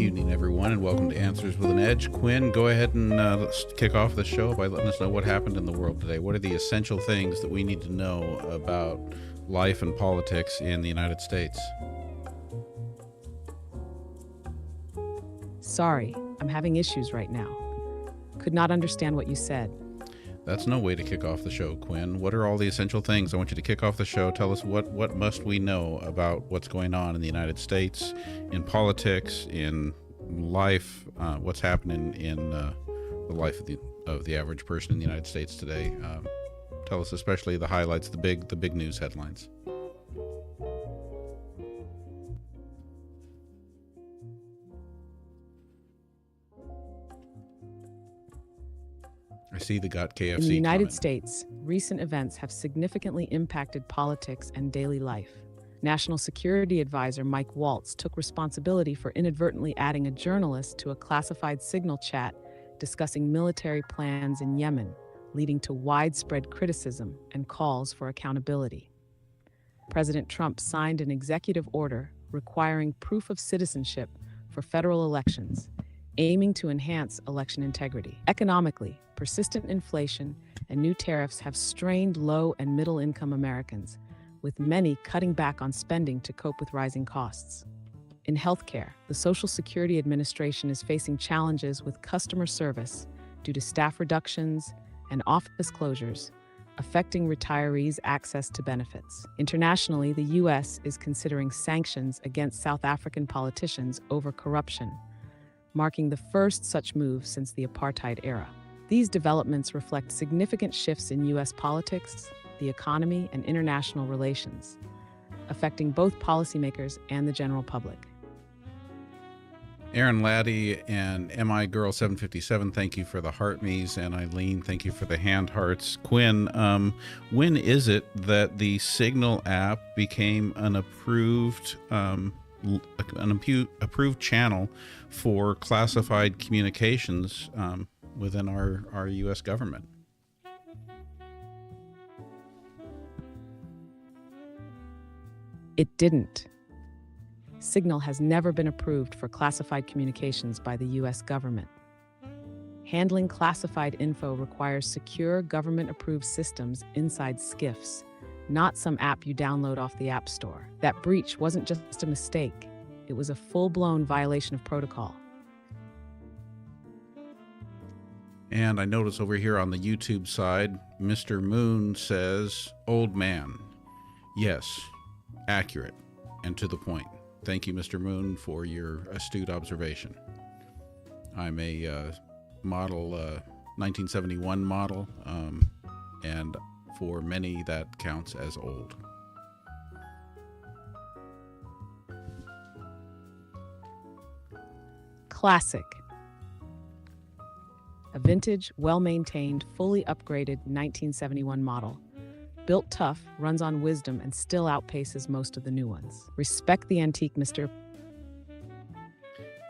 evening, everyone, and welcome to Answers with an Edge. Quinn, go ahead and let's kick off the show by letting us know what happened in the world today. What are the essential things that we need to know about life and politics in the United States? Sorry, I'm having issues right now. Could not understand what you said. That's no way to kick off the show, Quinn. What are all the essential things? I want you to kick off the show. Tell us what must we know about what's going on in the United States, in politics, in life, what's happening in the life of the average person in the United States today. Tell us especially the highlights, the big news headlines. I see the Got KFC In the United comment. States, recent events have significantly impacted politics and daily life. National Security Advisor Mike Waltz took responsibility for inadvertently adding a journalist to a classified signal chat discussing military plans in Yemen, leading to widespread criticism and calls for accountability. President Trump signed an executive order requiring proof of citizenship for federal elections, aiming to enhance election integrity. Economically, persistent inflation and new tariffs have strained low and middle-income Americans, with many cutting back on spending to cope with rising costs. In healthcare, the Social Security Administration is facing challenges with customer service due to staff reductions and office closures, affecting retirees' access to benefits. Internationally, the U.S. is considering sanctions against South African politicians over corruption, marking the first such move since the apartheid era. These developments reflect significant shifts in U.S. politics, the economy, and international relations, affecting both policymakers and the general public. Aaron Laddie and MI Girl 757, thank you for the heart me's, and Eileen, thank you for the hand hearts. Quinn, when is it that the Signal app became an approved channel for classified communications within our U.S. government? It didn't. Signal has never been approved for classified communications by the U.S. government. Handling classified info requires secure government-approved systems inside SCIFs, not some app you download off the App Store. That breach wasn't just a mistake. It was a full-blown violation of protocol. And I notice over here on the YouTube side, Mr. Moon says, old man. Yes, accurate and to the point. Thank you, Mr. Moon, for your astute observation. I'm a model 1971 model, and for many that counts as old. Classic. A vintage, well-maintained, fully upgraded 1971 model. Built tough, runs on wisdom, and still outpaces most of the new ones. Respect the antique, Mr.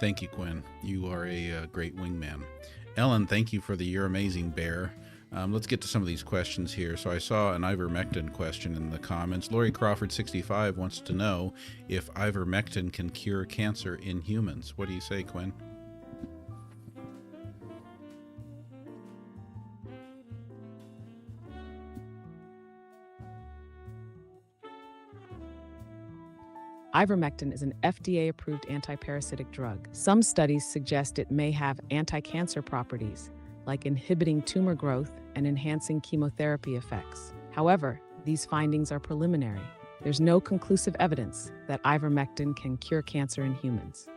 Thank you, Quinn. You are a great wingman. Ellen, thank you for the You're Amazing Bear. Let's get to some of these questions here. So I saw an ivermectin question in the comments. Lori Crawford 65 wants to know if ivermectin can cure cancer in humans. What do you say, Quinn? Ivermectin is an FDA-approved antiparasitic drug. Some studies suggest it may have anti-cancer properties, like inhibiting tumor growth and enhancing chemotherapy effects. However, these findings are preliminary. There's no conclusive evidence that ivermectin can cure cancer in humans.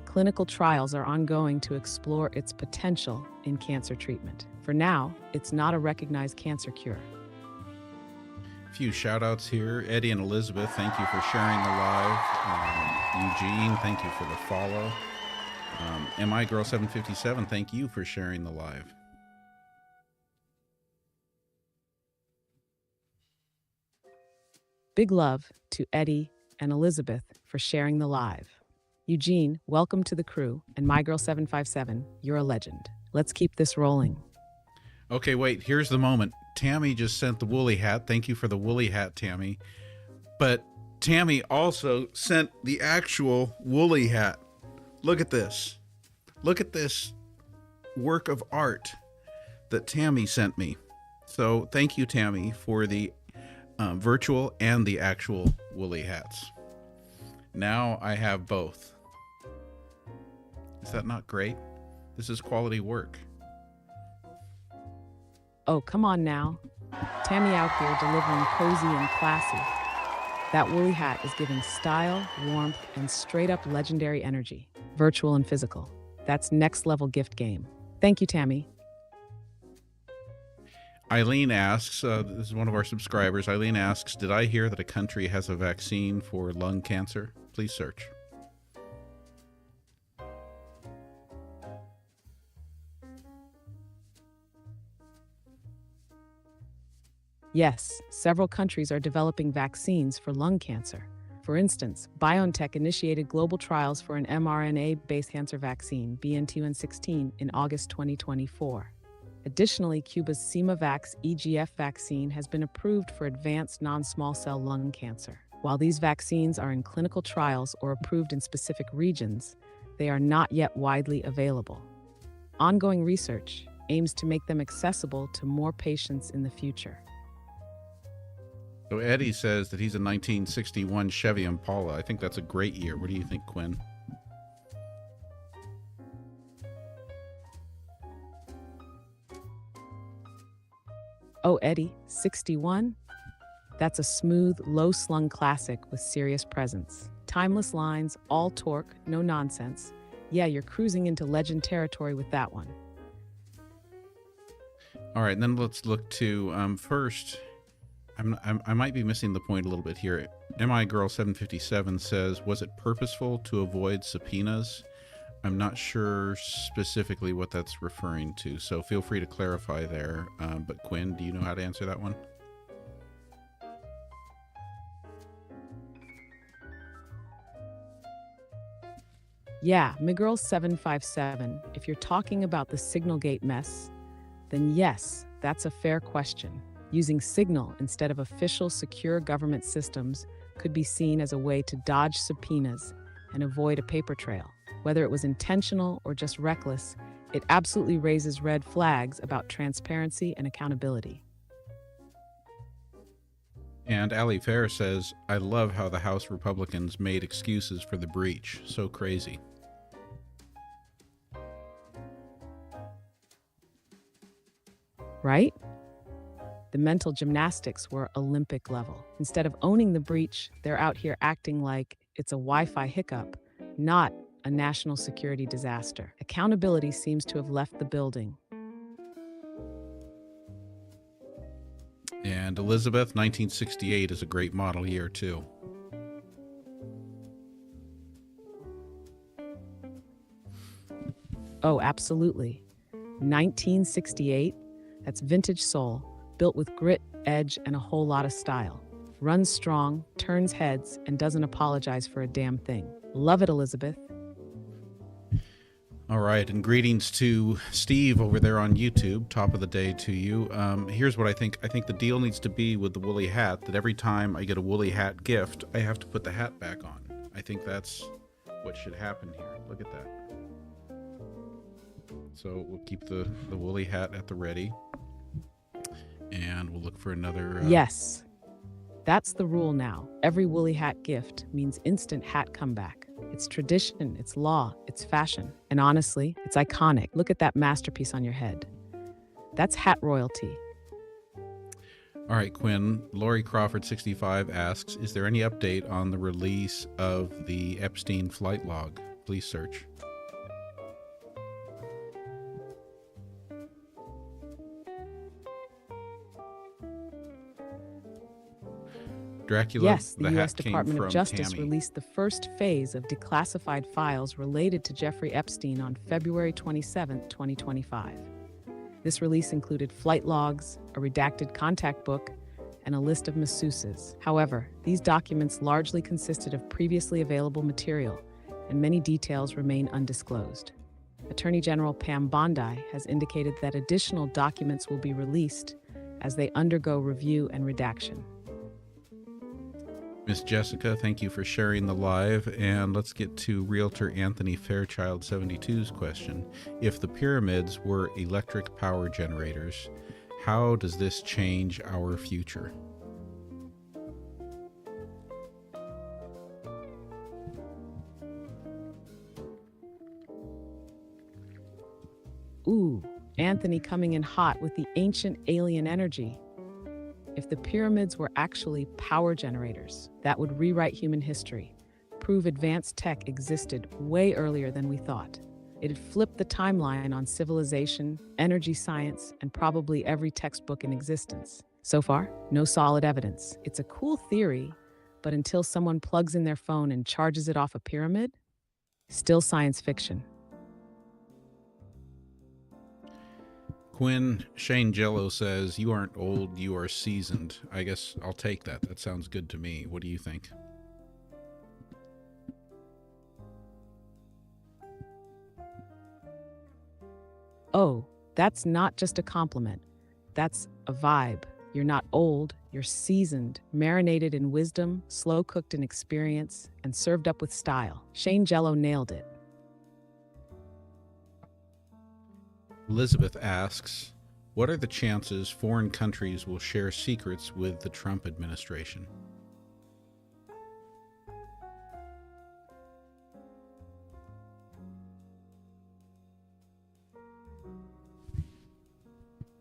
Clinical trials are ongoing to explore its potential in cancer treatment. For now, it's not a recognized cancer cure. Few shout outs here. Eddie and Elizabeth, thank you for sharing the live. Eugene, thank you for the follow. MI Girl 757, thank you for sharing the live. Big love to Eddie and Elizabeth for sharing the live. Eugene, welcome to the crew, and My Girl 757, you're a legend. Let's keep this rolling. Okay, wait, here's the moment. Tammy just sent the woolly hat. Thank you for the woolly hat, Tammy. But Tammy also sent the actual woolly hat. Look at this. Look at this work of art that Tammy sent me. So thank you, Tammy, for the virtual and the actual woolly hats. Now I have both. Is that not great? This is quality work. Oh, come on now. Tammy out here delivering cozy and classy. That woolly hat is giving style, warmth, and straight-up legendary energy, virtual and physical. That's next-level gift game. Thank you, Tammy. Eileen asks, this is one of our subscribers, Eileen asks, did I hear that a country has a vaccine for lung cancer? Please search. Yes, several countries are developing vaccines for lung cancer. For instance, BioNTech initiated global trials for an mRNA-based cancer vaccine, BNT116, in August 2024. Additionally, Cuba's CIMAVAX EGF vaccine has been approved for advanced non-small cell lung cancer. While these vaccines are in clinical trials or approved in specific regions, they are not yet widely available. Ongoing research aims to make them accessible to more patients in the future. So Eddie says that he's a 1961 Chevy Impala. I think that's a great year. What do you think, Quinn? Oh, Eddie, 61? That's a smooth, low-slung classic with serious presence. Timeless lines, all torque, no nonsense. Yeah, you're cruising into legend territory with that one. All right, and then let's look to first. I might be missing the point a little bit here. MI Girl 757 says, was it purposeful to avoid subpoenas? I'm not sure specifically what that's referring to, so feel free to clarify there. But Quinn, do you know how to answer that one? Yeah, MiGirl 757, if you're talking about the Signalgate mess, then yes, that's a fair question. Using Signal instead of official secure government systems could be seen as a way to dodge subpoenas and avoid a paper trail. Whether it was intentional or just reckless, it absolutely raises red flags about transparency and accountability. And Ali Fair says, I love how the House Republicans made excuses for the breach. So crazy. Right? The mental gymnastics were Olympic level. Instead of owning the breach, they're out here acting like it's a Wi-Fi hiccup, not a national security disaster. Accountability seems to have left the building. And Elizabeth, 1968 is a great model year too. Oh, absolutely. 1968, that's vintage soul, built with grit, edge, and a whole lot of style. Runs strong, turns heads, and doesn't apologize for a damn thing. Love it, Elizabeth. All right, and greetings to Steve over there on YouTube. Top of the day to you. Here's what I think. I think the deal needs to be with the woolly hat, that every time I get a woolly hat gift, I have to put the hat back on. I think that's what should happen here. Look at that. So we'll keep the woolly hat at the ready. And we'll look for another... Yes, that's the rule now. Every woolly hat gift means instant hat comeback. It's tradition, it's law, it's fashion. And honestly, it's iconic. Look at that masterpiece on your head. That's hat royalty. All right, Quinn. Lori Crawford 65 asks, is there any update on the release of the Epstein flight log? Please search. Dracula, yes, the the U.S. hat came Department of from Justice Tammy. released the first phase of declassified files related to Jeffrey Epstein on February 27, 2025. This release included flight logs, a redacted contact book, and a list of masseuses. However, these documents largely consisted of previously available material, and many details remain undisclosed. Attorney General Pam Bondi has indicated that additional documents will be released as they undergo review and redaction. Miss Jessica, thank you for sharing the live. And let's get to Realtor Anthony Fairchild 72's question. If the pyramids were electric power generators, how does this change our future? Ooh, Anthony coming in hot with the ancient alien energy. If the pyramids were actually power generators, that would rewrite human history, prove advanced tech existed way earlier than we thought. It'd flip the timeline on civilization, energy science, and probably every textbook in existence. So far, no solid evidence. It's a cool theory, but until someone plugs in their phone and charges it off a pyramid, still science fiction. Quinn Shane Jello says, "You aren't old, you are seasoned." I guess I'll take that. That sounds good to me. What do you think? Oh, that's not just a compliment. That's a vibe. You're not old, you're seasoned, marinated in wisdom, slow cooked in experience, and served up with style. Shane Jello nailed it. Elizabeth asks, what are the chances foreign countries will share secrets with the Trump administration?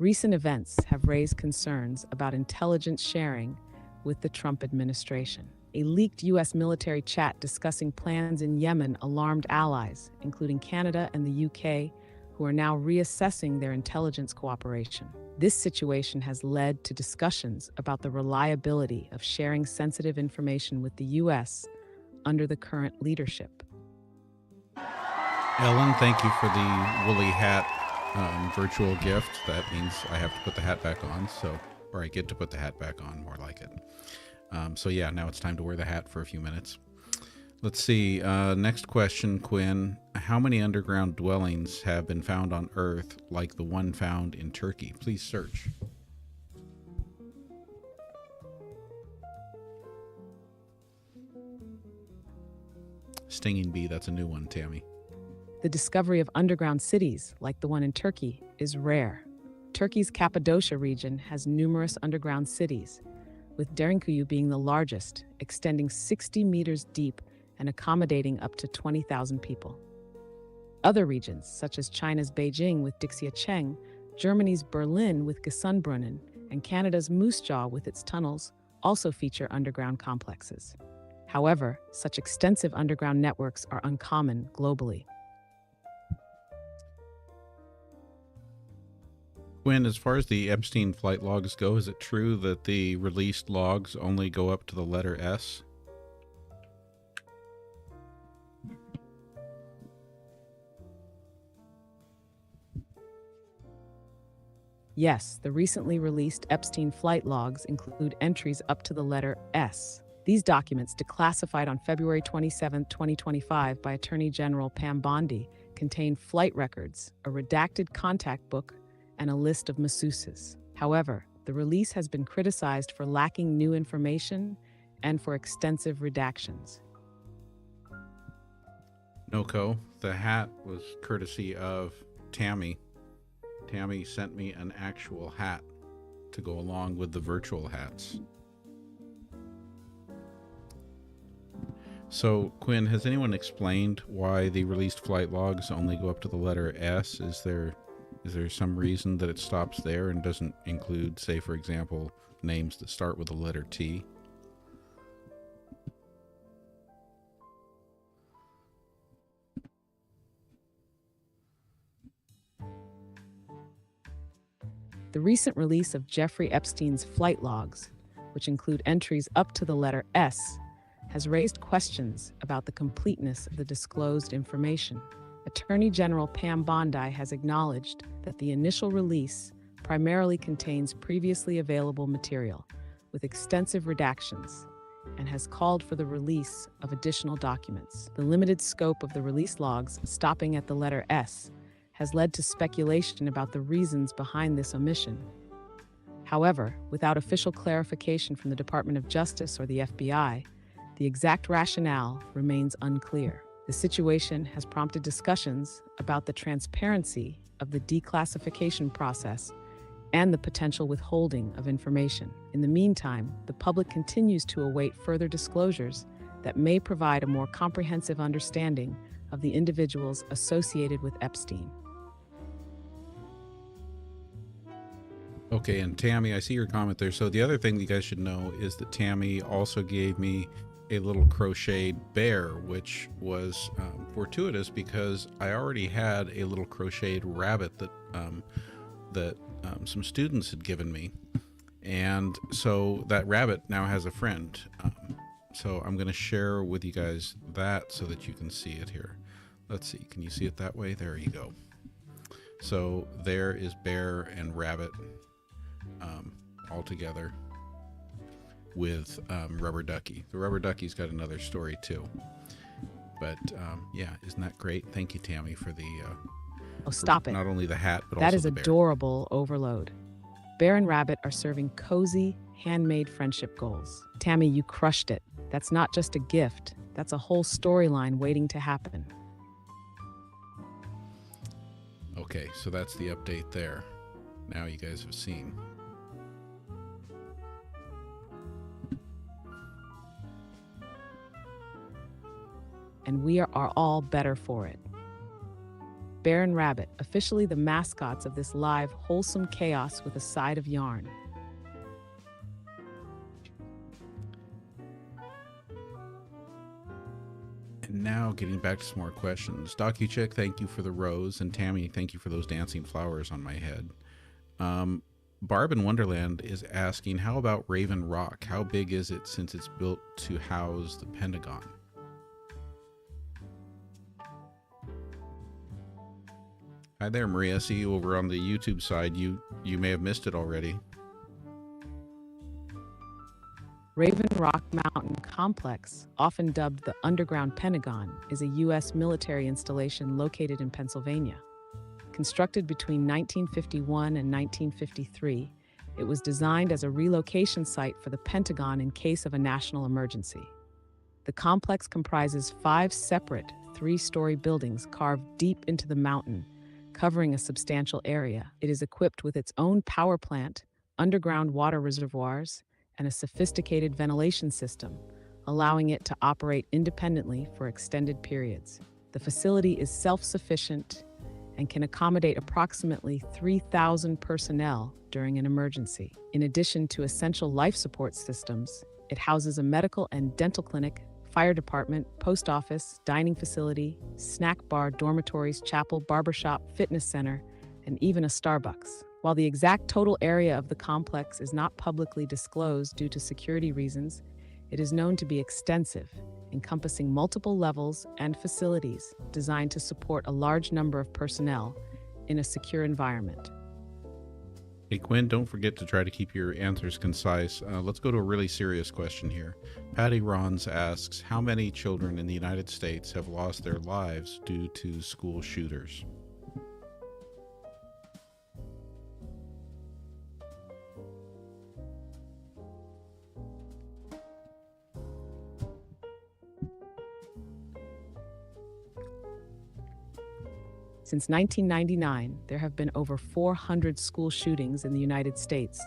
Recent events have raised concerns about intelligence sharing with the Trump administration. A leaked U.S. military chat discussing plans in Yemen alarmed allies, including Canada and the UK, who are now reassessing their intelligence cooperation. This situation has led to discussions about the reliability of sharing sensitive information with the U.S. under the current leadership. Ellen, thank you for the woolly hat virtual gift. That means I have to put the hat back on, or I get to put the hat back on, more like it. So yeah, now it's time to wear the hat for a few minutes. Let's see. Next question, Quinn. How many underground dwellings have been found on Earth like the one found in Turkey? Please search. Stinging bee, that's a new one, Tammy. The discovery of underground cities, like the one in Turkey, is rare. Turkey's Cappadocia region has numerous underground cities, with Derinkuyu being the largest, extending 60 meters deep and accommodating up to 20,000 people. Other regions, such as China's Beijing with Dixiacheng, Germany's Berlin with Gesundbrunnen, and Canada's Moose Jaw with its tunnels, also feature underground complexes. However, such extensive underground networks are uncommon globally. Quinn, as far as the Epstein flight logs go, is it true that the released logs only go up to the letter S? Yes, the recently released Epstein flight logs include entries up to the letter S. These documents, declassified on February 27, 2025 by Attorney General Pam Bondi, contain flight records, a redacted contact book, and a list of masseuses. However, the release has been criticized for lacking new information and for extensive redactions. Noko, the hat was courtesy of Tammy. Tammy sent me an actual hat to go along with the virtual hats. So, Quinn, has anyone explained why the released flight logs only go up to the letter S? Is there some reason that it stops there and doesn't include, say, for example, names that start with the letter T? The recent release of Jeffrey Epstein's flight logs, which include entries up to the letter S, has raised questions about the completeness of the disclosed information. Attorney General Pam Bondi has acknowledged that the initial release primarily contains previously available material with extensive redactions and has called for the release of additional documents. The limited scope of the release logs, stopping at the letter S, has led to speculation about the reasons behind this omission. However, without official clarification from the Department of Justice or the FBI, the exact rationale remains unclear. The situation has prompted discussions about the transparency of the declassification process and the potential withholding of information. In the meantime, the public continues to await further disclosures that may provide a more comprehensive understanding of the individuals associated with Epstein. Okay, and Tammy, I see your comment there. So the other thing you guys should know is that Tammy also gave me a little crocheted bear, which was fortuitous because I already had a little crocheted rabbit that some students had given me, and so that rabbit now has a friend. So I'm going to share with you guys that so that you can see it here. Let's see, can you see it that way? There you go. So there is bear and rabbit all together with Rubber Ducky. The Rubber Ducky's got another story too. But yeah, isn't that great? Thank you, Tammy, for the Oh, stop it. not only the hat, but That also is the bear. adorable overload. Bear and Rabbit are serving cozy, handmade friendship goals. Tammy, you crushed it. That's not just a gift, that's a whole storyline waiting to happen. Okay, so that's the update there. Now you guys have seen. And we are all better for it. Bear and Rabbit, officially the mascots of this live, wholesome chaos with a side of yarn. And now getting back to some more questions. DocuCheck, thank you for the rose. And Tammy, thank you for those dancing flowers on my head. Barb in Wonderland is asking, how about Raven Rock? How big is it since it's built to house the Pentagon? Hi there, Maria. I see you over on the YouTube side. You may have missed it already. Raven Rock Mountain Complex, often dubbed the Underground Pentagon, is a U.S. military installation located in Pennsylvania. Constructed between 1951 and 1953, it was designed as a relocation site for the Pentagon in case of a national emergency. The complex comprises 5 separate, 3-story buildings carved deep into the mountain, covering a substantial area. It is equipped with its own power plant, underground water reservoirs, and a sophisticated ventilation system, allowing it to operate independently for extended periods. The facility is self-sufficient and can accommodate approximately 3,000 personnel during an emergency. In addition to essential life support systems, it houses a medical and dental clinic, fire department, post office, dining facility, snack bar, dormitories, chapel, barbershop, fitness center, and even a Starbucks. While the exact total area of the complex is not publicly disclosed due to security reasons, it is known to be extensive, encompassing multiple levels and facilities designed to support a large number of personnel in a secure environment. Hey, Quinn, don't forget to try to keep your answers concise. Let's go to a really serious question here. Patty Rons asks, how many children in the United States have lost their lives due to school shooters? Since 1999, there have been over 400 school shootings in the United States,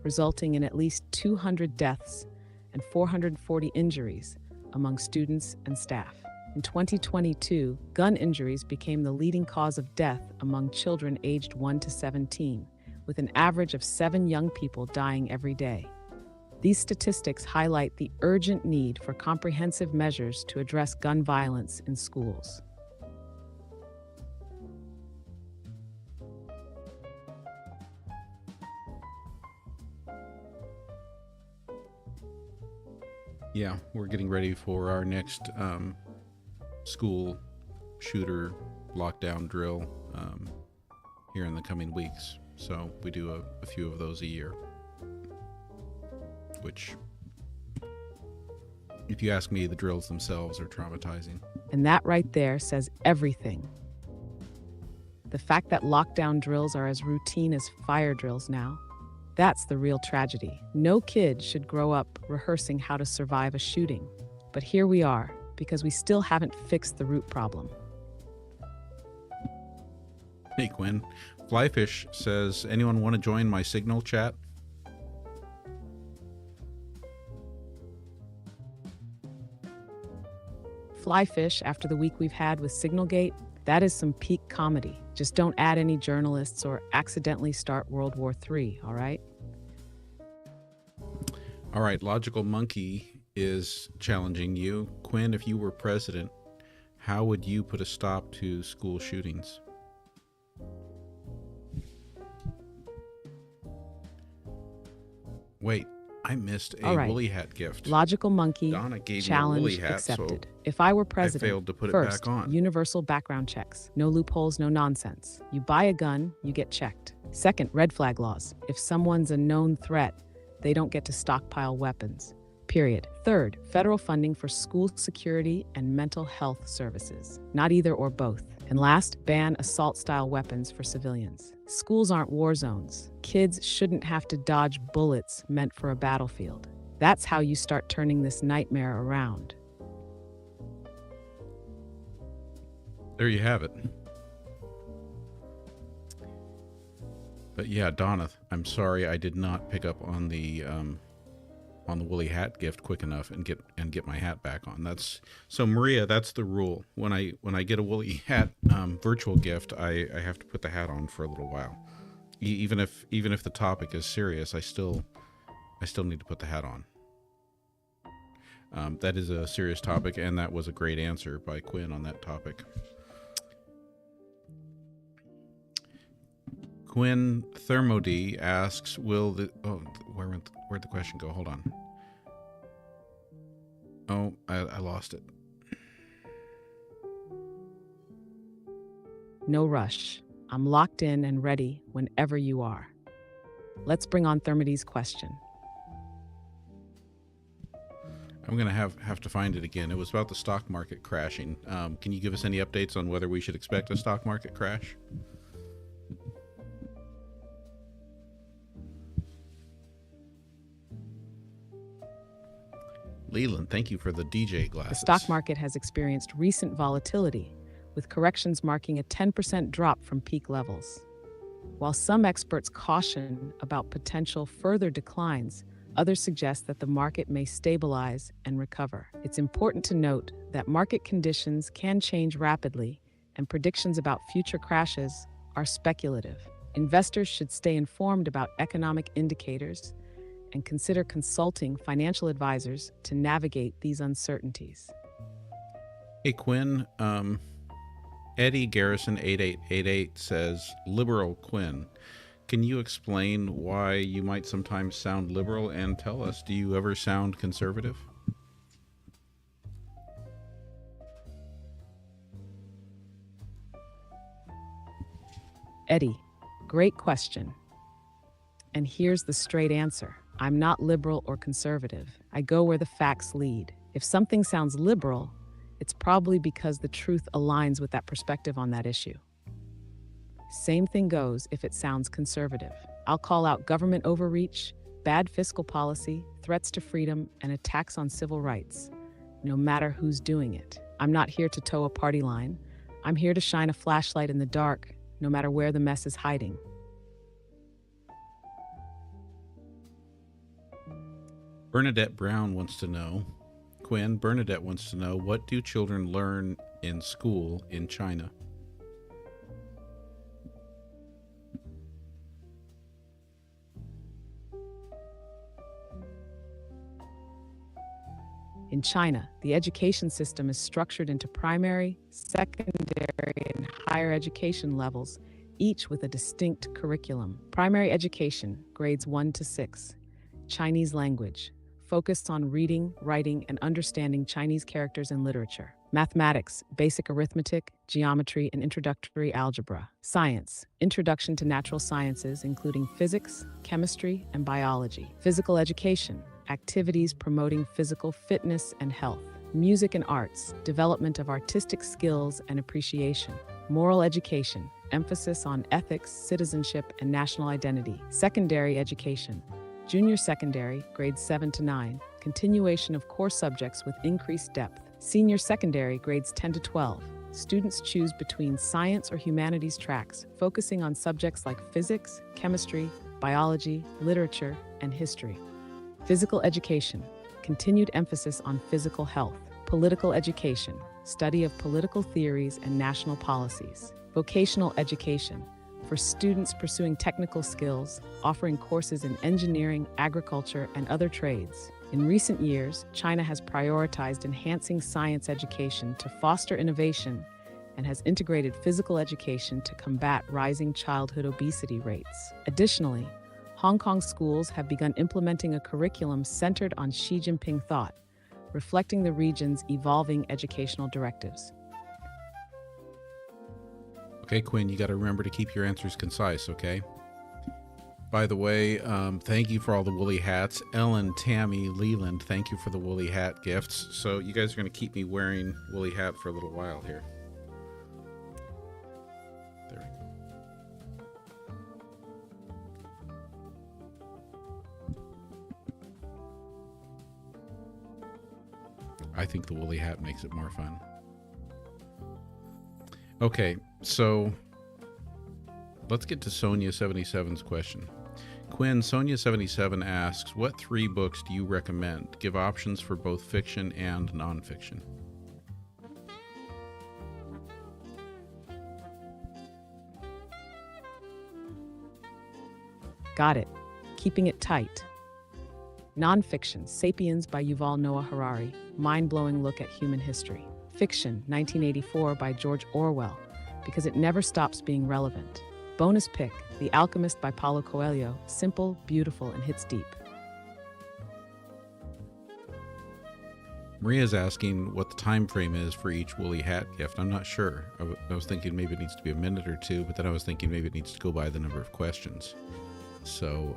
resulting in at least 200 deaths and 440 injuries among students and staff. In 2022, gun injuries became the leading cause of death among children aged 1 to 17, with an average of 7 young people dying every day. These statistics highlight the urgent need for comprehensive measures to address gun violence in schools. Yeah, we're getting ready for our next school shooter lockdown drill here in the coming weeks. So we do a few of those a year, which, if you ask me, the drills themselves are traumatizing. And that right there says everything. The fact that lockdown drills are as routine as fire drills now That's the real tragedy. No kid should grow up rehearsing how to survive a shooting. But here we are, because we still haven't fixed the root problem. Hey, Quinn. Flyfish says, anyone want to join my Signal chat? Flyfish, after the week we've had with Signalgate, that is some peak comedy. Just don't add any journalists or accidentally start World War III, all right? All right, Logical Monkey is challenging you. Quinn, if you were president, how would you put a stop to school shootings? Wait, I missed a woolly hat gift. Logical Monkey, Donna gave challenge me a woolly hat, accepted. so if I were president, I failed to put first, it back on. Universal background checks. No loopholes, no nonsense. You buy a gun, you get checked. Second, red flag laws. If someone's a known threat, they don't get to stockpile weapons. Period. Third, federal funding for school security and mental health services. Not either or both. And last, ban assault-style weapons for civilians. Schools aren't war zones. Kids shouldn't have to dodge bullets meant for a battlefield. That's how you start turning this nightmare around. There you have it. But yeah, Donna, I'm sorry I did not pick up on the woolly hat gift quick enough and get my hat back on. That's so, Maria, that's the rule. When I get a woolly hat virtual gift, I have to put the hat on for a little while. Even if the topic is serious, I still need to put the hat on. That is a serious topic, and that was a great answer by Quinn on that topic. Quinn Thermody asks, where'd the question go? Hold on. Oh, I lost it. No rush. I'm locked in and ready whenever you are. Let's bring on Thermody's question. I'm going to have to find it again. It was about the stock market crashing. Can you give us any updates on whether we should expect a stock market crash? Leland, thank you for the DJ glasses. The stock market has experienced recent volatility, with corrections marking a 10% drop from peak levels. While some experts caution about potential further declines, others suggest that the market may stabilize and recover. It's important to note that market conditions can change rapidly, and predictions about future crashes are speculative. Investors should stay informed about economic indicators and consider consulting financial advisors to navigate these uncertainties. Hey, Quinn, Eddie Garrison 8888 says, liberal Quinn, can you explain why you might sometimes sound liberal, and tell us, do you ever sound conservative? Eddie, great question. And here's the straight answer. I'm not liberal or conservative. I go where the facts lead. If something sounds liberal, it's probably because the truth aligns with that perspective on that issue. Same thing goes if it sounds conservative. I'll call out government overreach, bad fiscal policy, threats to freedom, and attacks on civil rights, no matter who's doing it. I'm not here to toe a party line. I'm here to shine a flashlight in the dark, no matter where the mess is hiding. Bernadette Brown wants to know, Quinn, Bernadette wants to know, what do children learn in school in China? In China, the education system is structured into primary, secondary, and higher education levels, each with a distinct curriculum. Primary education, grades 1 to 6. Chinese language, focused on reading, writing, and understanding Chinese characters and literature. Mathematics, basic arithmetic, geometry, and introductory algebra. Science, introduction to natural sciences, including physics, chemistry, and biology. Physical education, activities promoting physical fitness and health. Music and arts, development of artistic skills and appreciation. Moral education, emphasis on ethics, citizenship, and national identity. Secondary education. Junior secondary, grades 7 to 9, continuation of core subjects with increased depth. Senior secondary, grades 10 to 12. Students choose between science or humanities tracks, focusing on subjects like physics, chemistry, biology, literature, and history. Physical education. Continued emphasis on physical health. Political education. Study of political theories and national policies. Vocational education. For students pursuing technical skills, offering courses in engineering, agriculture, and other trades. In recent years, China has prioritized enhancing science education to foster innovation and has integrated physical education to combat rising childhood obesity rates. Additionally, Hong Kong schools have begun implementing a curriculum centered on Xi Jinping thought, reflecting the region's evolving educational directives. Okay, Quinn, you got to remember to keep your answers concise, okay? By the way, thank you for all the woolly hats. Ellen, Tammy, Leland, thank you for the woolly hat gifts. So you guys are going to keep me wearing woolly hat for a little while here. There we go. I think the woolly hat makes it more fun. Okay, so let's get to Sonia77's question. Quinn, Sonia77 asks, what 3 books do you recommend? Give options for both fiction and nonfiction. Got it. Keeping it tight. Nonfiction, Sapiens by Yuval Noah Harari, mind-blowing look at human history. Fiction, 1984 by George Orwell, because it never stops being relevant. Bonus pick, The Alchemist by Paulo Coelho, simple, beautiful, and hits deep. Maria's asking what the time frame is for each woolly hat gift. I'm not sure. I was thinking maybe it needs to be a minute or 2, but then I was thinking maybe it needs to go by the number of questions. So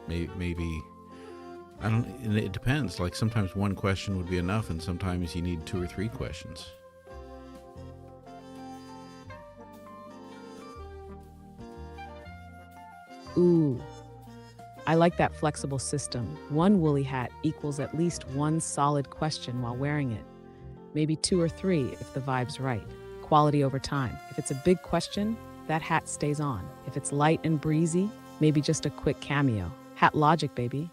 maybe I don't. It depends. Like sometimes 1 question would be enough, and sometimes you need 2 or 3 questions. Ooh, I like that flexible system. 1 woolly hat equals at least 1 solid question while wearing it. Maybe 2 or 3 if the vibe's right. Quality over time. If it's a big question, that hat stays on. If it's light and breezy, maybe just a quick cameo. Hat logic, baby.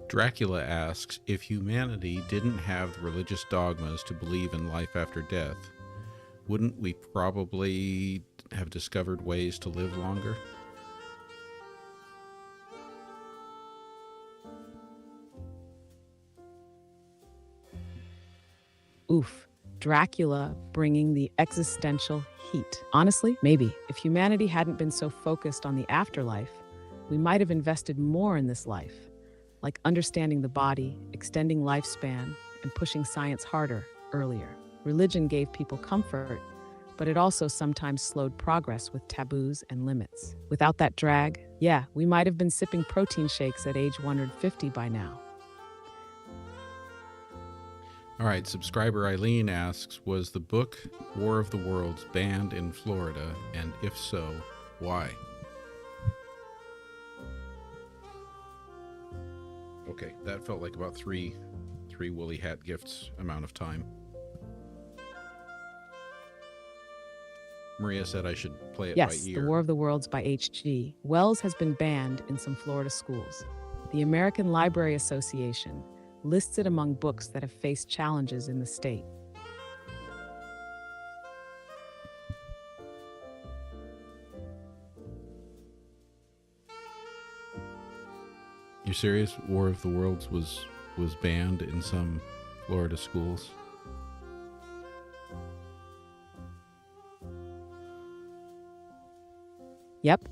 Dracula asks, if humanity didn't have religious dogmas to believe in life after death, wouldn't we probably have discovered ways to live longer? Oof, Dracula bringing the existential heat. Honestly, maybe. If humanity hadn't been so focused on the afterlife, we might have invested more in this life, like understanding the body, extending lifespan, and pushing science harder, earlier. Religion gave people comfort, but it also sometimes slowed progress with taboos and limits. Without that drag, yeah, we might have been sipping protein shakes at age 150 by now. All right, subscriber Eileen asks, was the book War of the Worlds banned in Florida, and if so, why? Okay, that felt like about three woolly hat gifts amount of time. Maria said I should play it by ear. Yes, The War of the Worlds by H.G. Wells has been banned in some Florida schools. The American Library Association lists it among books that have faced challenges in the state. You serious? War of the Worlds was banned in some Florida schools? Yep,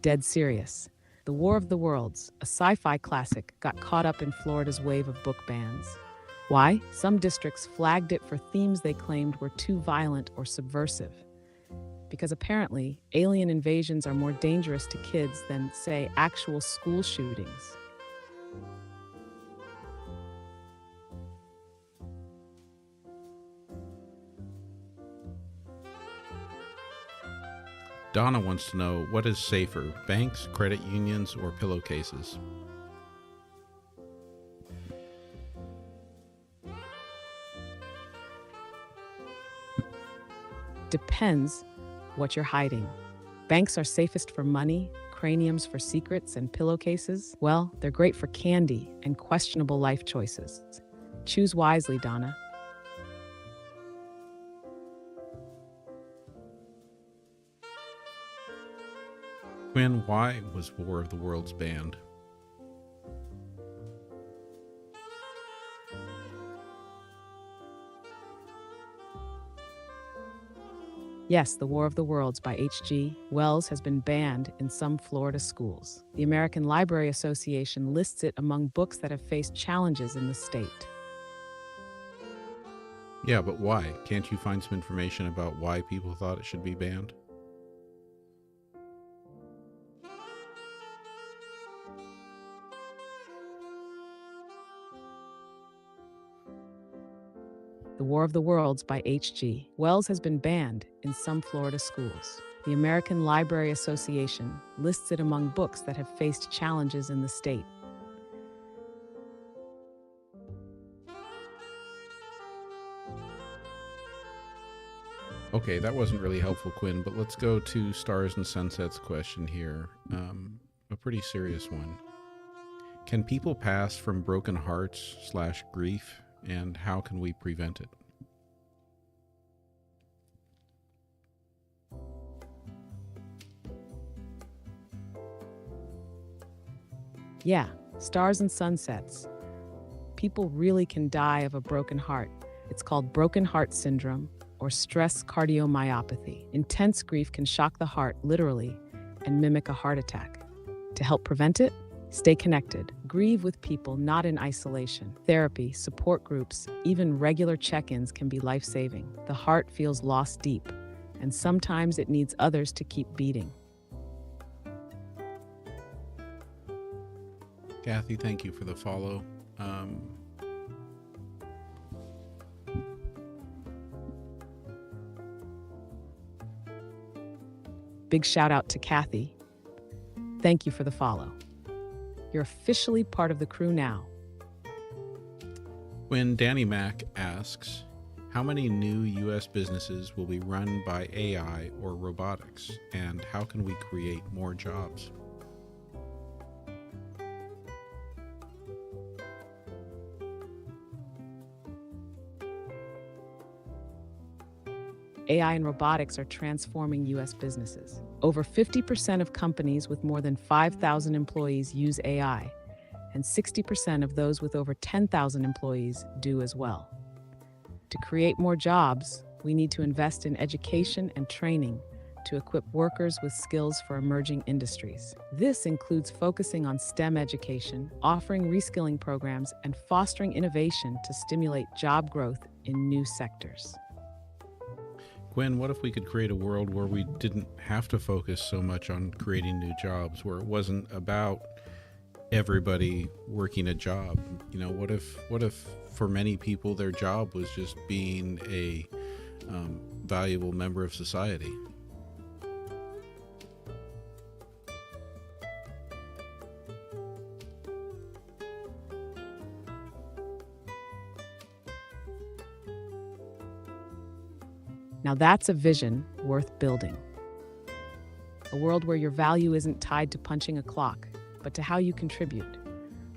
dead serious. The War of the Worlds, a sci-fi classic, got caught up in Florida's wave of book bans. Why? Some districts flagged it for themes they claimed were too violent or subversive. Because apparently, alien invasions are more dangerous to kids than, say, actual school shootings. Donna wants to know, what is safer, banks, credit unions, or pillowcases? Depends what you're hiding. Banks are safest for money, craniums for secrets, and pillowcases, well, they're great for candy and questionable life choices. Choose wisely, Donna. Quinn, why was War of the Worlds banned? Yes, The War of the Worlds by H.G. Wells has been banned in some Florida schools. The American Library Association lists it among books that have faced challenges in the state. Yeah, but why? Can't you find some information about why people thought it should be banned? The War of the Worlds by H.G. Wells has been banned in some Florida schools. The American Library Association lists it among books that have faced challenges in the state. Okay, that wasn't really helpful, Quinn, but let's go to Stars and Sunsets question here. A pretty serious one. Can people pass from broken hearts / grief, and how can we prevent it? Yeah, Stars and Sunsets. People really can die of a broken heart. It's called broken heart syndrome or stress cardiomyopathy. Intense grief can shock the heart, literally, and mimic a heart attack. To help prevent it, stay connected. Grieve with people not in isolation. Therapy, support groups, even regular check-ins can be life-saving. The heart feels lost deep, and sometimes it needs others to keep beating. Kathy, thank you for the follow. Big shout out to Kathy. Thank you for the follow. You're officially part of the crew now. When Danny Mac asks, how many new U.S. businesses will be run by AI or robotics, and how can we create more jobs? AI and robotics are transforming U.S. businesses. Over 50% of companies with more than 5,000 employees use AI, and 60% of those with over 10,000 employees do as well. To create more jobs, we need to invest in education and training to equip workers with skills for emerging industries. This includes focusing on STEM education, offering reskilling programs, and fostering innovation to stimulate job growth in new sectors. Gwen, what if we could create a world where we didn't have to focus so much on creating new jobs, where it wasn't about everybody working a job? You know, what if for many people their job was just being a valuable member of society? Now that's a vision worth building. A world where your value isn't tied to punching a clock, but to how you contribute.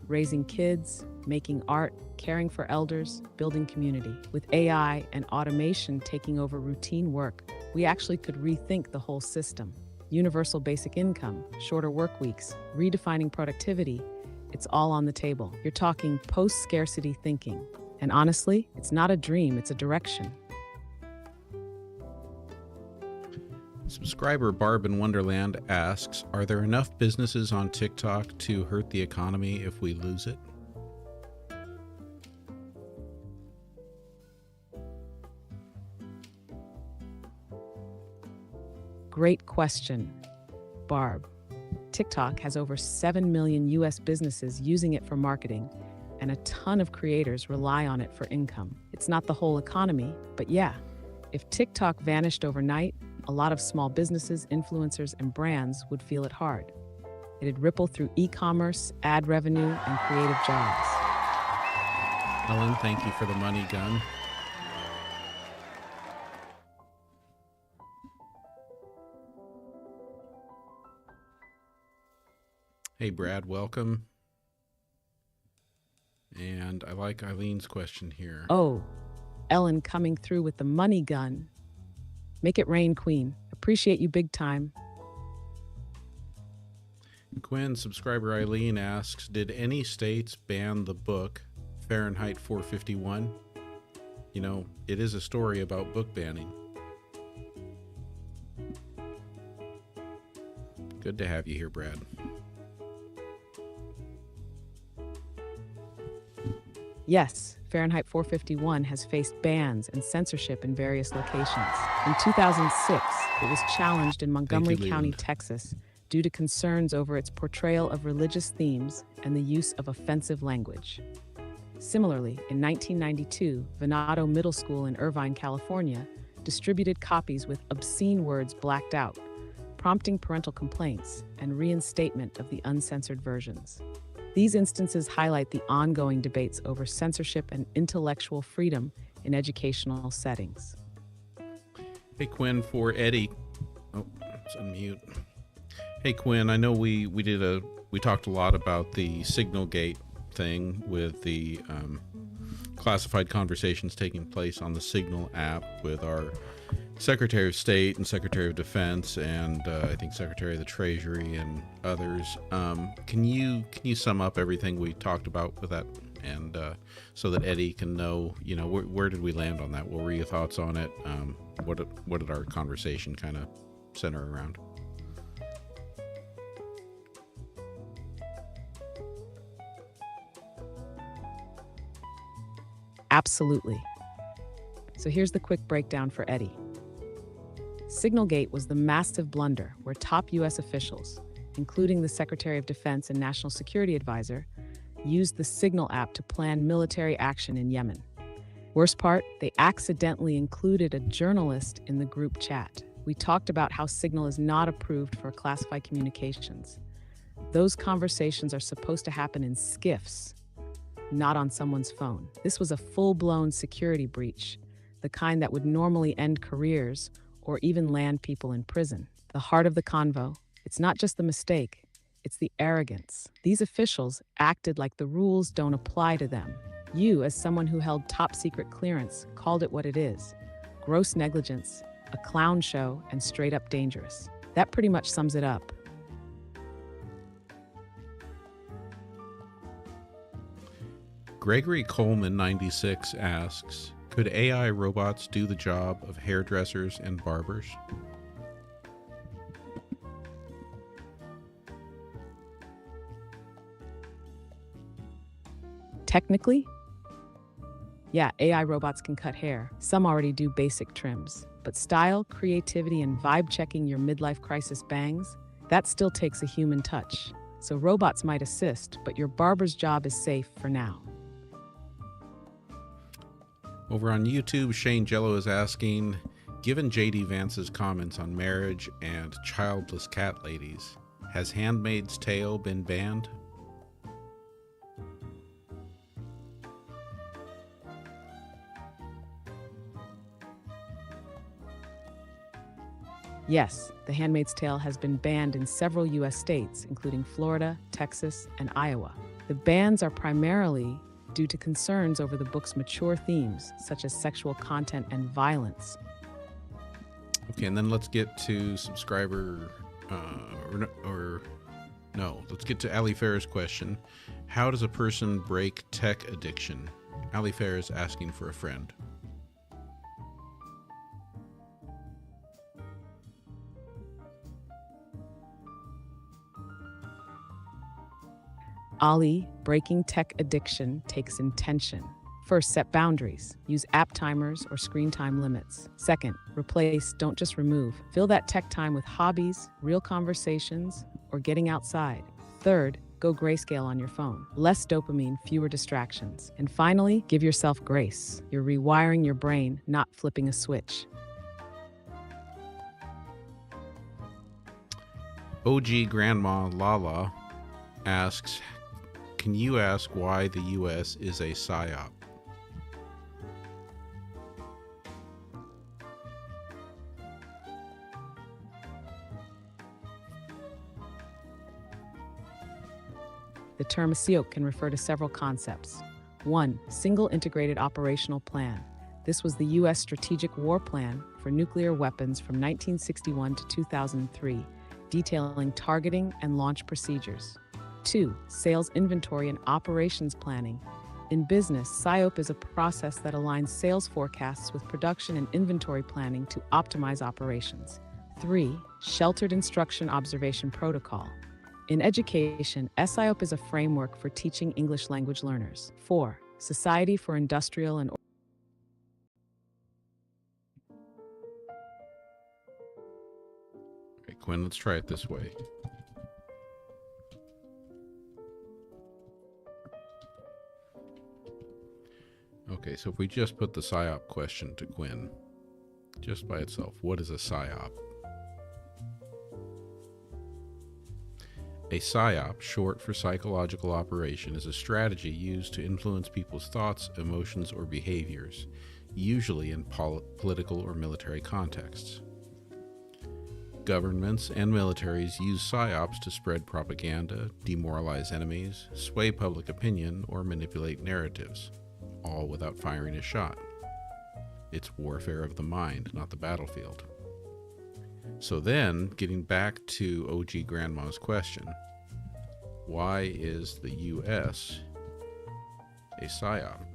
Raising kids, making art, caring for elders, building community. With AI and automation taking over routine work, we actually could rethink the whole system. Universal basic income, shorter work weeks, redefining productivity, it's all on the table. You're talking post-scarcity thinking. And honestly, it's not a dream, it's a direction. Subscriber Barb in Wonderland asks, are there enough businesses on TikTok to hurt the economy if we lose it? Great question, Barb. TikTok has over 7 million US businesses using it for marketing, and a ton of creators rely on it for income. It's not the whole economy, but yeah, if TikTok vanished overnight, a lot of small businesses, influencers, and brands would feel it hard. It'd ripple through e-commerce, ad revenue, and creative jobs. Ellen, thank you for the money gun. Hey, Brad, welcome. And I like Eileen's question here. Oh, Ellen coming through with the money gun. Make it rain, Queen. Appreciate you big time. Quinn, subscriber Eileen asks, did any states ban the book Fahrenheit 451? You know, it is a story about book banning. Good to have you here, Brad. Yes, Fahrenheit 451 has faced bans and censorship in various locations. In 2006, it was challenged in Montgomery County, Texas, due to concerns over its portrayal of religious themes and the use of offensive language. Similarly, in 1992, Venado Middle School in Irvine, California, distributed copies with obscene words blacked out, prompting parental complaints and reinstatement of the uncensored versions. These instances highlight the ongoing debates over censorship and intellectual freedom in educational settings. Hey, Quinn, for Eddie. Oh, let's unmute. Hey, Quinn, I know we talked a lot about the Signalgate thing with the classified conversations taking place on the Signal app with our Secretary of State and Secretary of Defense and I think Secretary of the Treasury and others. Can you sum up everything we talked about with that, and so that Eddie can know, you know, where did we land on that? What were your thoughts on it? What did our conversation kind of center around? Absolutely. So here's the quick breakdown for Eddie. Signalgate was the massive blunder where top U.S. officials, including the Secretary of Defense and National Security Advisor, used the Signal app to plan military action in Yemen. Worst part, they accidentally included a journalist in the group chat. We talked about how Signal is not approved for classified communications. Those conversations are supposed to happen in SCIFs, not on someone's phone. This was a full-blown security breach, the kind that would normally end careers or even land people in prison. The heart of the convo, it's not just the mistake, it's the arrogance. These officials acted like the rules don't apply to them. You, as someone who held top-secret clearance, called it what it is: gross negligence, a clown show, and straight-up dangerous. That pretty much sums it up. Gregory Coleman 96 asks, could AI robots do the job of hairdressers and barbers? Technically, yeah, AI robots can cut hair. Some already do basic trims. But style, creativity, and vibe checking your midlife crisis bangs, that still takes a human touch. So robots might assist, but your barber's job is safe for now. Over on YouTube, Shane Jello is asking, given J.D. Vance's comments on marriage and childless cat ladies, has Handmaid's Tale been banned? Yes, The Handmaid's Tale has been banned in several U.S. states, including Florida, Texas, and Iowa. The bans are primarily due to concerns over the book's mature themes, such as sexual content and violence. Okay, and then let's get to subscriber, let's get to Ali Fair's question. How does a person break tech addiction? Ali Fair is asking for a friend. Ali, breaking tech addiction takes intention. First, set boundaries. Use app timers or screen time limits. Second, replace, don't just remove. Fill that tech time with hobbies, real conversations, or getting outside. Third, go grayscale on your phone. Less dopamine, fewer distractions. And finally, give yourself grace. You're rewiring your brain, not flipping a switch. OG Grandma Lala asks, can you ask why the U.S. is a PSYOP? The term SIOP can refer to several concepts. 1. Single Integrated Operational Plan. This was the U.S. Strategic War Plan for nuclear weapons from 1961 to 2003, detailing targeting and launch procedures. 2. Sales Inventory and Operations Planning. In business, SIOP is a process that aligns sales forecasts with production and inventory planning to optimize operations. 3. Sheltered Instruction Observation Protocol. In education, SIOP is a framework for teaching English language learners. 4. Society for Industrial and Okay, Quinn, let's try it this way. Okay, so if we just put the PSYOP question to Quinn, just by itself, what is a PSYOP? A PSYOP, short for psychological operation, is a strategy used to influence people's thoughts, emotions, or behaviors, usually in political or military contexts. Governments and militaries use PSYOPs to spread propaganda, demoralize enemies, sway public opinion, or manipulate narratives, all without firing a shot. It's warfare of the mind, not the battlefield. So then, getting back to OG Grandma's question, why is the U.S. a PSYOP?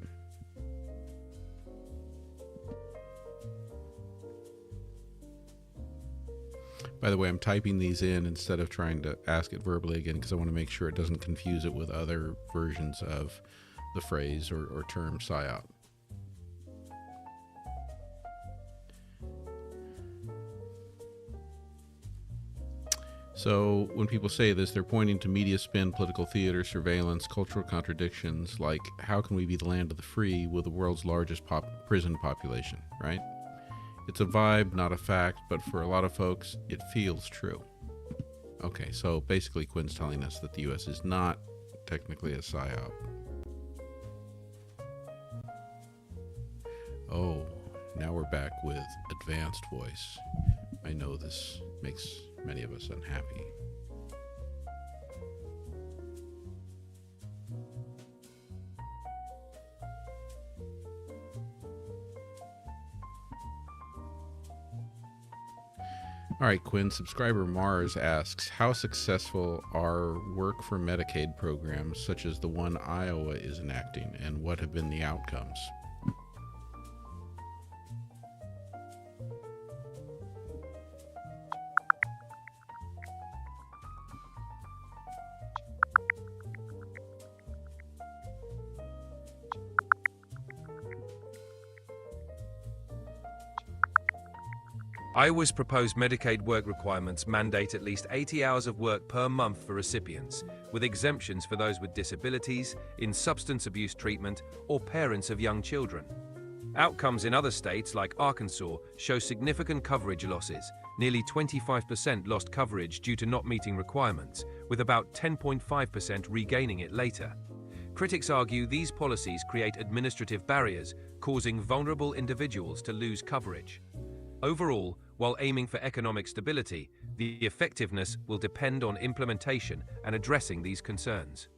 By the way, I'm typing these in instead of trying to ask it verbally again because I want to make sure it doesn't confuse it with other versions of the phrase or term PSYOP. So when people say this, they're pointing to media spin, political theater, surveillance, cultural contradictions, like how can we be the land of the free with the world's largest prison population, right? It's a vibe, not a fact, but for a lot of folks, it feels true. Okay, so basically Quinn's telling us that the U.S. is not technically a PSYOP. Oh, now we're back with advanced voice. I know this makes many of us unhappy. All right, Quinn, subscriber Mars asks, how successful are work for Medicaid programs such as the one Iowa is enacting, and what have been the outcomes? Iowa's proposed Medicaid work requirements mandate at least 80 hours of work per month for recipients, with exemptions for those with disabilities, in substance abuse treatment, or parents of young children. Outcomes in other states like Arkansas show significant coverage losses. Nearly 25% lost coverage due to not meeting requirements, with about 10.5% regaining it later. Critics argue these policies create administrative barriers, causing vulnerable individuals to lose coverage. Overall, while aiming for economic stability, the effectiveness will depend on implementation and addressing these concerns.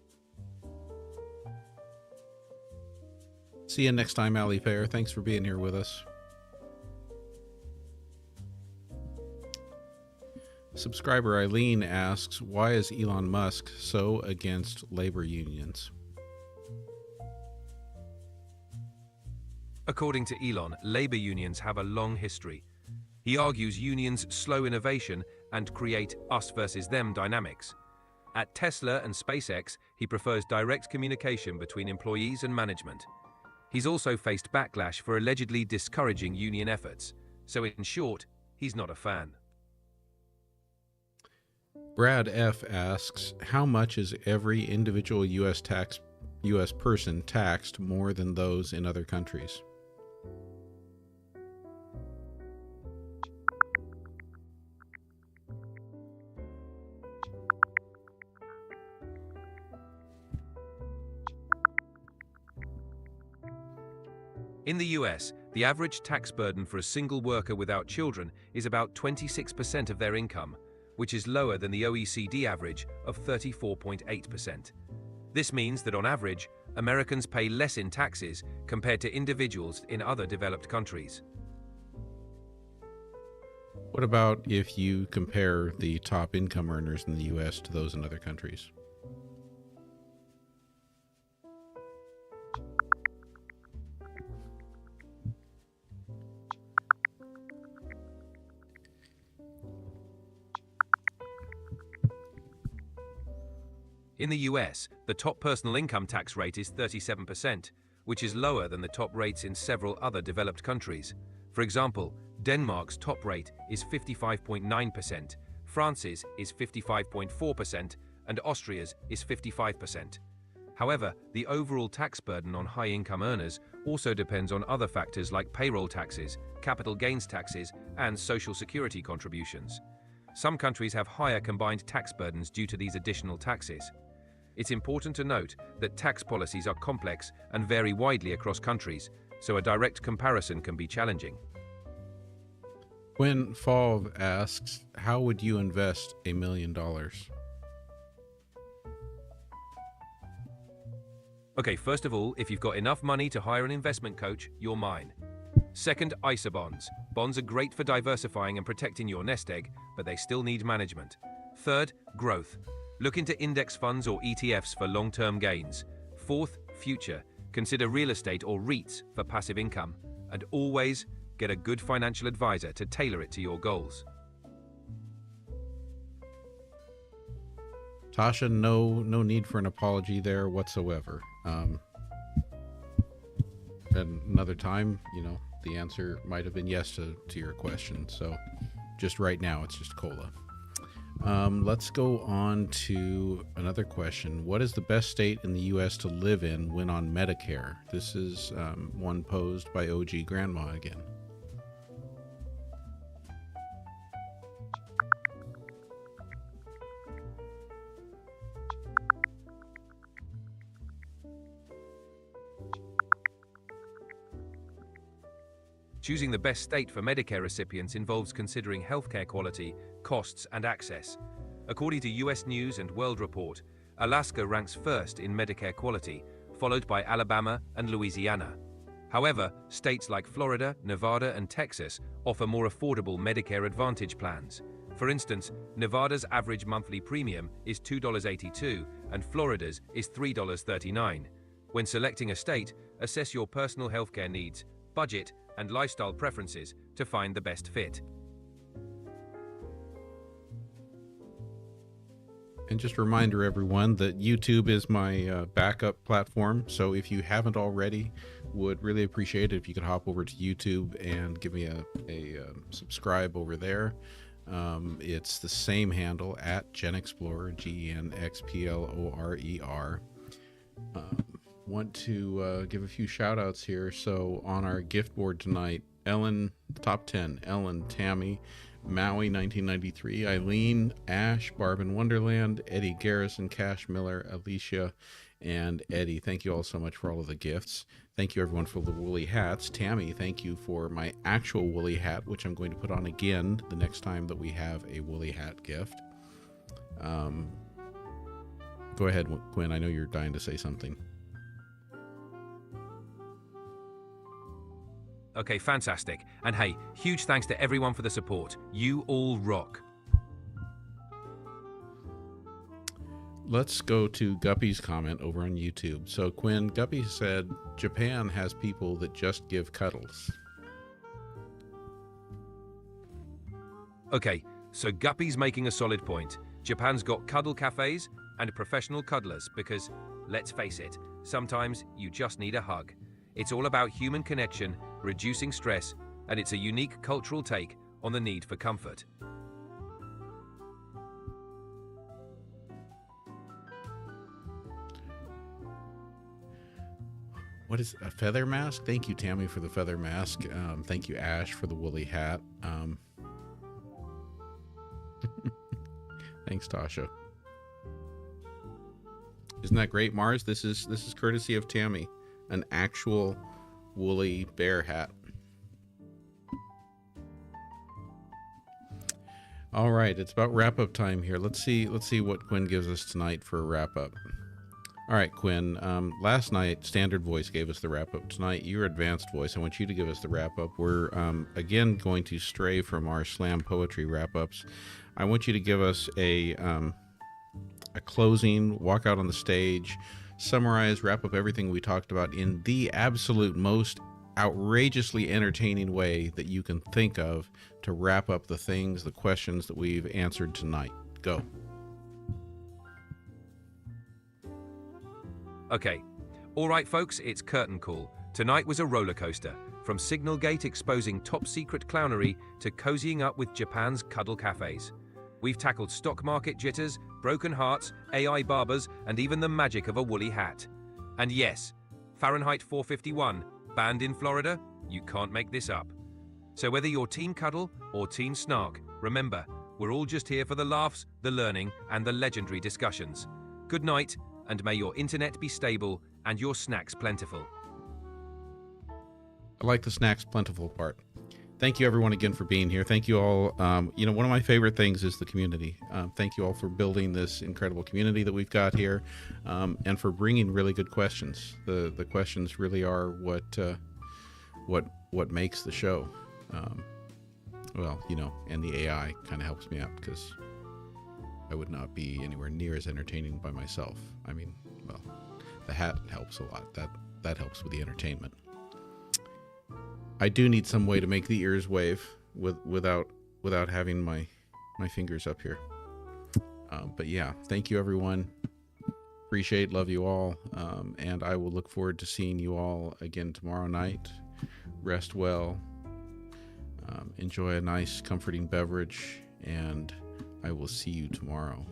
See you next time, Ali Fair. Thanks for being here with us. Subscriber Eileen asks, why is Elon Musk so against labor unions? According to Elon, labor unions have a long history. He argues unions slow innovation and create us versus them dynamics. At Tesla and SpaceX, he prefers direct communication between employees and management. He's also faced backlash for allegedly discouraging union efforts. So in short, he's not a fan. Brad F. asks, how much is every individual U.S. person taxed more than those in other countries? In the US, the average tax burden for a single worker without children is about 26% of their income, which is lower than the OECD average of 34.8%. This means that on average, Americans pay less in taxes compared to individuals in other developed countries. What about if you compare the top income earners in the US to those in other countries? In the US, the top personal income tax rate is 37%, which is lower than the top rates in several other developed countries. For example, Denmark's top rate is 55.9%, France's is 55.4%, and Austria's is 55%. However, the overall tax burden on high-income earners also depends on other factors like payroll taxes, capital gains taxes, and social security contributions. Some countries have higher combined tax burdens due to these additional taxes. It's important to note that tax policies are complex and vary widely across countries, so a direct comparison can be challenging. Quinn Falv asks, how would you invest $1 million? Okay, first of all, if you've got enough money to hire an investment coach, you're mine. Second, ISA bonds. Bonds are great for diversifying and protecting your nest egg, but they still need management. Third, growth. Look into index funds or ETFs for long-term gains. Fourth, future. Consider real estate or REITs for passive income. And always get a good financial advisor to tailor it to your goals. Tasha, no need for an apology there whatsoever. And another time, the answer might have been yes to your question. So just right now, it's just cola. Let's go on to another question. What is the best state in the U.S. to live in when on Medicare? This is one posed by OG Grandma again. Choosing the best state for Medicare recipients involves considering healthcare quality, costs, and access. According to US News and World Report, Alaska ranks first in Medicare quality, followed by Alabama and Louisiana. However, states like Florida, Nevada, and Texas offer more affordable Medicare Advantage plans. For instance, Nevada's average monthly premium is $2.82 and Florida's is $3.39. When selecting a state, assess your personal healthcare needs, budget, and lifestyle preferences to find the best fit. And just a reminder, everyone, that YouTube is my backup platform. So if you haven't already, would really appreciate it if you could hop over to YouTube and give me a subscribe over there. It's the same handle at GenXplorer, GenXplorer. Want to give a few shout outs here. So on our gift board tonight, Ellen, top 10, Ellen, Tammy, Maui 1993, Eileen, Ash, Barb in Wonderland, Eddie Garrison, Cash Miller, Alicia, and Eddie. Thank you all so much for all of the gifts. Thank you everyone for the woolly hats. Tammy, thank you for my actual woolly hat, which I'm going to put on again the next time that we have a woolly hat gift. Go ahead, Quinn. I know you're dying to say something. Okay, fantastic. And hey, huge thanks to everyone for the support. You all rock. Let's go to Guppy's comment over on YouTube. So Quinn, Guppy said, Japan has people that just give cuddles. Okay, so Guppy's making a solid point. Japan's got cuddle cafes and professional cuddlers because, let's face it, sometimes you just need a hug. It's all about human connection, reducing stress, and it's a unique cultural take on the need for comfort. What is a feather mask? Thank you, Tammy, for the feather mask. Thank you, Ash, for the woolly hat. Thanks, Tasha. Isn't that great, Mars? This is courtesy of Tammy, an actual woolly bear hat. All right, it's about wrap-up time here. Let's see what Quinn gives us tonight for a wrap-up. All right, Quinn. Last night, Standard Voice gave us the wrap-up. Tonight, your Advanced Voice. I want you to give us the wrap-up. We're, again, going to stray from our slam poetry wrap-ups. I want you to give us a closing, walk out on the stage, summarize, wrap up everything we talked about in the absolute most outrageously entertaining way that you can think of to wrap up the things, the questions that we've answered tonight. Go. Okay. All right, folks, it's curtain call. Tonight was a roller coaster, from Signal Gate exposing top-secret clownery to cozying up with Japan's cuddle cafes. We've tackled stock market jitters, broken hearts, AI barbers, and even the magic of a woolly hat. And yes, Fahrenheit 451, banned in Florida, you can't make this up. So whether you're Team Cuddle or Team Snark, remember, we're all just here for the laughs, the learning, and the legendary discussions. Good night, and may your internet be stable and your snacks plentiful. I like the snacks plentiful part. Thank you everyone again for being here. Thank you all. One of my favorite things is the community. Thank you all for building this incredible community that we've got here, and for bringing really good questions. The questions really are what makes the show. And the AI kind of helps me out because I would not be anywhere near as entertaining by myself. I mean, well, the hat helps a lot. That helps with the entertainment. I do need some way to make the ears wave without having my fingers up here. But yeah, thank you everyone. Appreciate, love you all. And I will look forward to seeing you all again tomorrow night. Rest well. Enjoy a nice comforting beverage, and I will see you tomorrow.